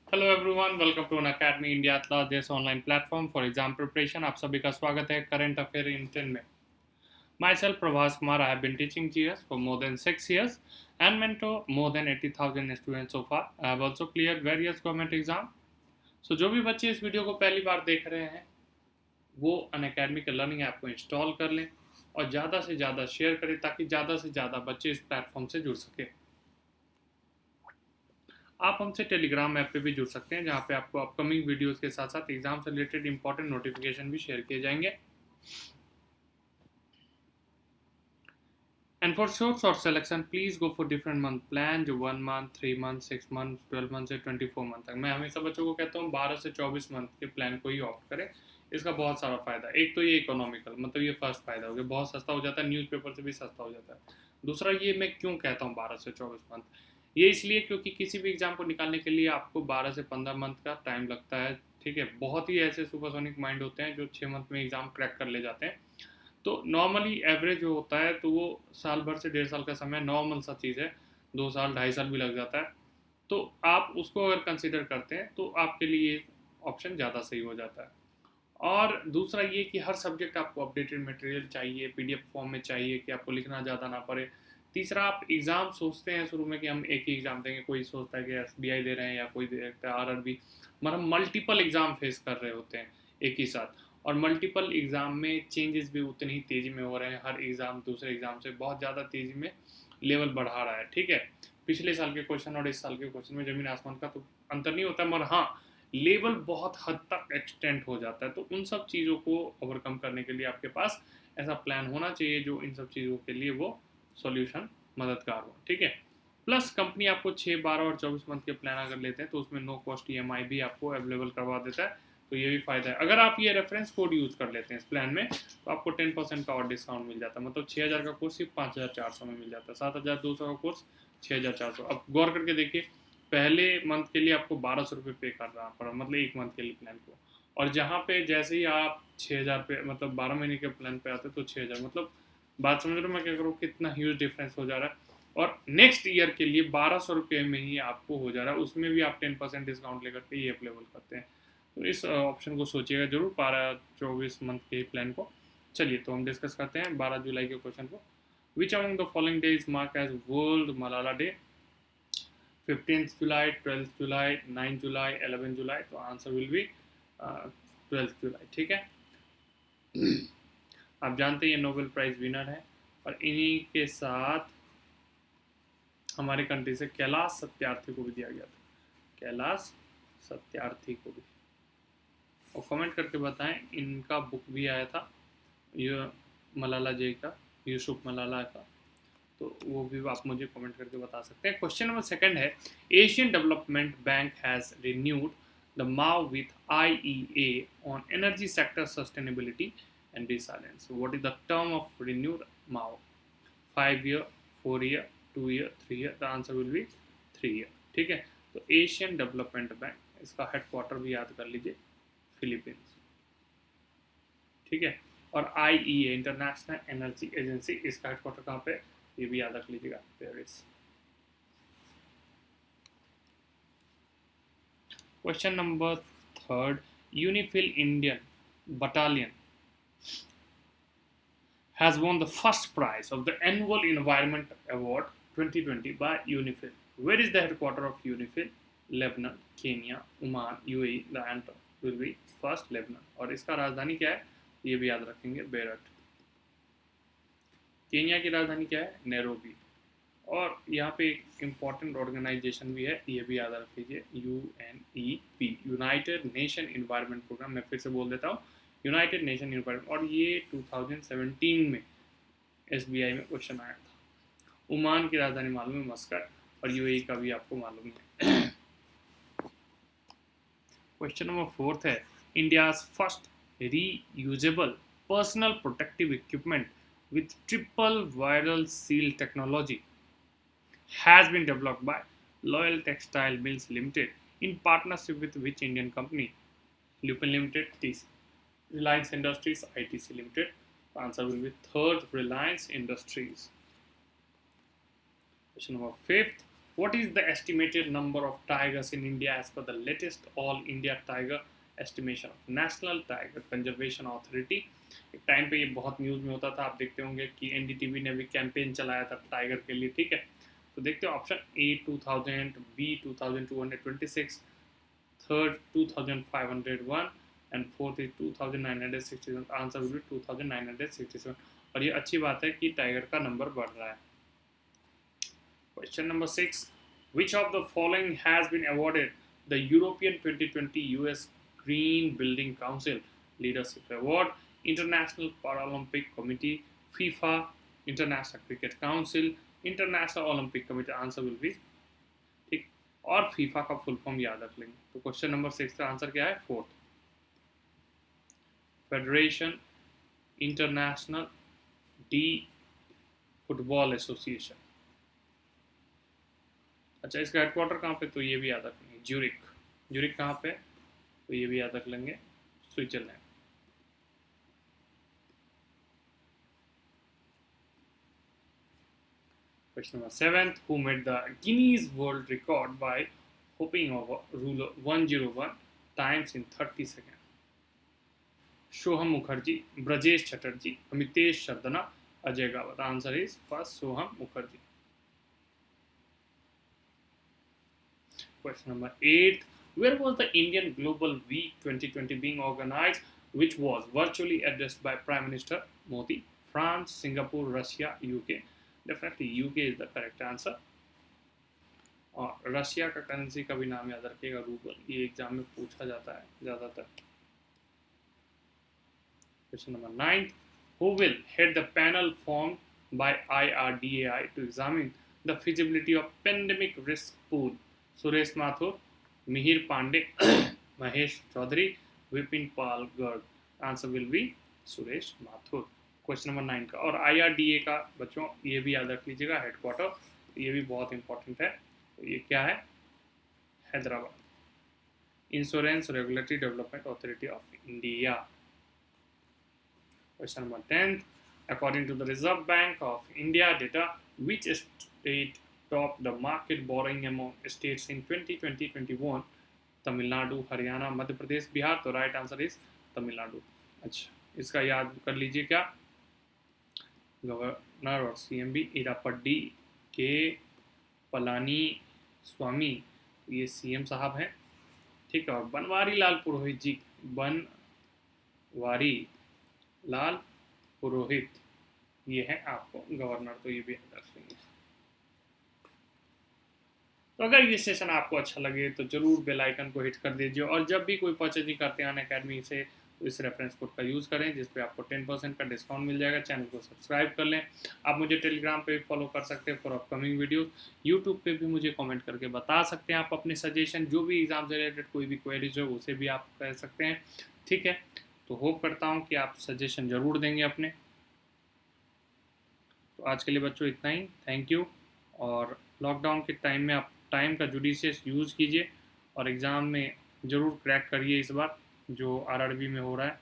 Hello everyone, welcome to Unacademy India at largest online platform for exam preparation. आप सभी का स्वागत है करंट अफेयर इन 10 में। Myself Prabhas Kumar, I have been teaching GS for more than 6 years and mentor more than 80,000 students so far. I have also cleared various government exam. So जो भी बच्चे इस वीडियो को पहली बार देख रहे हैं वो अनअकैडमी के लर्निंग ऐप को इंस्टॉल कर लें और ज़्यादा से ज़्यादा शेयर करें ताकि ज़्यादा से ज़्यादा बच्चे इस प्लेटफॉर्म से जुड़ सकें। आप हमसे टेलीग्राम ऐप पे भी जुड़ सकते हैं जहाँ पे आपको अपकमिंग वीडियोस के साथ साथ एग्जाम से रिलेटेड इंपॉर्टेंट नोटिफिकेशन भी शेयर किए जाएंगे। And for short selection please go for different month plan, जो 1 मंथ, 3 मंथ, 6 मंथ, 12 मंथ से 24 मंथ तक। मैं हमेशा बच्चों को कहता हूँ 12 से 24 मंथ के प्लान को ही ऑप्ट करें। इसका बहुत सारा फायदा, एक तो ये इकोनॉमिकल, मतलब ये फर्स्ट फायदा हो गया, बहुत सस्ता हो जाता है, न्यूज़पेपर से भी सस्ता हो जाता है। दूसरा, ये मैं क्यों कहता हूँ 12 से 24 मंथ, ये इसलिए क्योंकि किसी भी एग्जाम को निकालने के लिए आपको 12 से 15 मंथ का टाइम लगता है। ठीक है, बहुत ही ऐसे सुपरसोनिक माइंड होते हैं जो 6 मंथ में एग्जाम क्रैक कर ले जाते हैं। तो नॉर्मली एवरेज जो होता है तो वो साल भर से 1.5 साल का समय नॉर्मल सा चीज़ है। 2 साल 2.5 साल भी लग जाता है। तो आप उसको अगर कंसिडर करते हैं तो आपके लिए ऑप्शन ज़्यादा सही हो जाता है। और दूसरा ये कि हर सब्जेक्ट आपको अपडेटेड मटेरियल चाहिए, पीडीएफ फॉर्म में चाहिए कि आपको लिखना ज़्यादा ना पड़े। तीसरा, आप एग्ज़ाम सोचते हैं शुरू में कि हम एक ही एग्ज़ाम देंगे, कोई सोचता है कि एसबीआई दे रहे हैं या कोई देखता है आरआरबी, मतलब मल्टीपल एग्ज़ाम फेस कर रहे होते हैं एक ही साथ। और मल्टीपल एग्ज़ाम में चेंजेस भी उतनी ही तेज़ी में हो रहे हैं। हर एग्ज़ाम दूसरे एग्ज़ाम से बहुत ज़्यादा तेज़ी में लेवल बढ़ा रहा है। ठीक है, पिछले साल के क्वेश्चन और इस साल के क्वेश्चन में ज़मीन आसमान का तो अंतर नहीं होता, मगर हाँ, लेवल बहुत हद तक एक्सटेंड हो जाता है। तो उन सब चीज़ों को ओवरकम करने के लिए आपके पास ऐसा प्लान होना चाहिए जो इन सब चीज़ों के लिए वो सॉल्यूशन मददगार हो। ठीक है, प्लस कंपनी आपको 6, 12 और 24 मंथ के प्लान अगर लेते हैं तो उसमें नो कॉस्ट ईएमआई भी आपको अवेलेबल करवा देता है। तो ये भी फ़ायदा है। अगर आप ये रेफरेंस कोड यूज़ कर लेते हैं इस प्लान में तो आपको 10% का और डिस्काउंट मिल जाता है। मतलब 6,000 का कोर्स सिर्फ 5,400 में मिल जाता है, 7,200 का कोर्स 6,400। अब गौर करके देखिए, पहले मंथ के लिए आपको 1,200 रुपये पे करना पड़ा, मतलब एक मंथ के लिए प्लान को। और जहाँ पे जैसे ही आप 6,000 पे, मतलब 12 महीने के प्लान पे आते तो 6,000, मतलब बात समझ रहे हो मैं क्या करूँ, कितना ह्यूज डिफरेंस हो जा रहा है। और नेक्स्ट ईयर के लिए 1,200 रुपये में ही आपको हो जा रहा है, उसमें भी आप 10% डिस्काउंट लेकर के ये अवेलेबल करते हैं। तो इस ऑप्शन को सोचिएगा जरूर, 12-24 मंथ के प्लान को। चलिए तो हम डिस्कस करते हैं 12 जुलाई के क्वेश्चन को। Which among the following day is mark as world Malala day? 15th जुलाई, 12th जुलाई, 9th जुलाई, 11th जुलाई। तो आंसर विल बी 12th जुलाई। ठीक है, आप जानते हैं ये नोबेल प्राइज विनर है और इन्हीं के साथ हमारे कंट्री से कैलाश सत्यार्थी को भी दिया गया था। कैलाश सत्यार्थी को भी। और कमेंट करके बताएं, इनका बुक भी आया था ये मलाला जी का, यूसुफ मलाला का। तो वो भी आप मुझे कमेंट करके बता सकते हैं। क्वेश्चन नंबर सेकंड है, Asian development bank has renewed the Mao with IEA on energy sector sustainability and resilience. What is the term of renewed MAO? 5 year, 4 year, 2 year, 3 year? The answer will be 3 year. ठीक है, तो Asian development bank, इसका headquarter भी याद कर लीजिए, Philippines. ठीक है, और IEA इंटरनेशनल एनर्जी एजेंसी, इसका हेडक्वार्टर कहाँ पे, ये भी याद रख लीजिएगा, Paris. Question number third, UNIFIL Indian battalion has won the first prize of the annual Environment Award 2020 by UNIFIL. Where is the headquarter of UNIFIL? Lebanon, Kenya, Oman, UAE. The answer will B first Lebanon. और इसका राजधानी क्या है ये भी याद रखेंगे, बेरट। Kenya की राजधानी क्या है? नैरोबी। और यहाँ पे एक इम्पॉर्टेंट ऑर्गेनाइजेशन भी है, ये भी याद रख लीजिए, UNEP, United Nation environment programme. मैं फिर से बोल देता हूँ, यूनाइटेड नेशन इन्वायरमेंट। और ये 2017 में SBI में क्वेश्चन आया था। ओमान की राजधानी मालूम है, मस्कट। और यूएई का भी आपको मालूम है। क्वेश्चन नंबर फोर्थ है, India's first reusable personal protective equipment with triple viral seal technology has been developed by Loyal Textile Mills Limited in partnership with which Indian company? Lupin Limited, TC. Reliance Industries, ITC Limited. The answer will be third, Reliance Industries. Question number fifth, What is the estimated number of tigers in India as per the latest All India Tiger Estimation of National Tiger Conservation Authority? एक time पे ये बहुत news में होता था, आप देखते होंगे कि एनडीटीवी ने भी कैंपेन चलाया था टाइगर के लिए, ठीक है। तो देखते हो option A 2000, B 2226, third 2501 and fourth is 2967। Answer will be 2967। और ये अच्छी बात है कि टाइगर का नंबर बढ़ रहा है। Question number 6. Which of the following has been awarded the European 2020 US Green Building Council Leadership Award? International Paralympic Committee, FIFA, International Cricket Council, International Olympic Committee. Answer will be ठीक। और FIFA का full form याद रख लेंगे। तो question number 6 का answer क्या है? Fourth, federation international D football association. अच्छा, इसका हेडक्वार्टर कहाँ पे? तो ये भी याद रख लेंगे, ज्यूरिक। ज्यूरिक कहाँ पे? तो ये भी याद रख लेंगे, Switzerland. Question number 7. Who made the Guinness World Record by hopping over rule 101 times in 30 seconds? सोहम मुखर्जी, ब्रजेश चटर्जी, अमितेश शर्दना, अजय गावत। Answer is first, Soham Mukherjee. Question number 8. Where was the Indian Global Week 2020 being organized, which was virtually addressed by Prime Minister Modi? France, Singapore, Russia, UK. Definitely UK is the correct answer. और Russia का currency का भी नाम याद रखिएगा, rouble. ये exam में पूछा जाता है ज़्यादातर। Question number 9. Who will head the panel formed by IRDAI to examine the feasibility of pandemic risk pool? Suresh Mathur, Mihir Pande, Mahesh Chaudhary, Vipin Pal Garg. Answer will be Suresh Mathur. Question number 9 का। और IRDA का बच्चों ये भी याद रख लीजिएगा, हेडक्वार्टर, ये भी बहुत इंपॉर्टेंट है। तो ये क्या है? Hyderabad. Insurance regulatory development authority of India. Question number 10. According to the Reserve Bank of India data, which state topped the market borrowing among states in 2020-21? Tamil Nadu, Haryana, Madhya Pradesh, Bihar। तो right answer is Tamil Nadu. अच्छा, इसका याद कर लीजिए क्या? Governor और CMB इरापड्डी के पलानी स्वामी, ये CM साहब हैं, ठीक है। और बनवारी लाल पुरोहित जी, बनवारी लाल पुरोहित, ये है आपको गवर्नर। तो ये भी याद रख लेंगे। तो अगर ये सेशन आपको अच्छा लगे तो जरूर बेल आइकन को हिट कर दीजिए, और जब भी कोई परचेजिंग करते हैं अनअकैडमी से तो इस रेफरेंस कोड का यूज़ करें, जिस पे आपको 10% का डिस्काउंट मिल जाएगा। चैनल को सब्सक्राइब कर लें। आप मुझे टेलीग्राम पे भी फॉलो कर सकते हैं फॉर अपकमिंग वीडियो। यूट्यूब पे भी मुझे कमेंट करके बता सकते हैं आप अपने सजेशन, जो भी एग्जाम से रिलेटेड कोई भी क्वेरीज हो उसे भी आप कह सकते हैं, ठीक है। तो होप करता हूँ कि आप सजेशन ज़रूर देंगे अपने। तो आज के लिए बच्चों इतना ही, थैंक यू। और लॉकडाउन के टाइम में आप टाइम का जुडिशियस यूज़ कीजिए और एग्ज़ाम में ज़रूर क्रैक करिए इस बार, जो RRB में हो रहा है।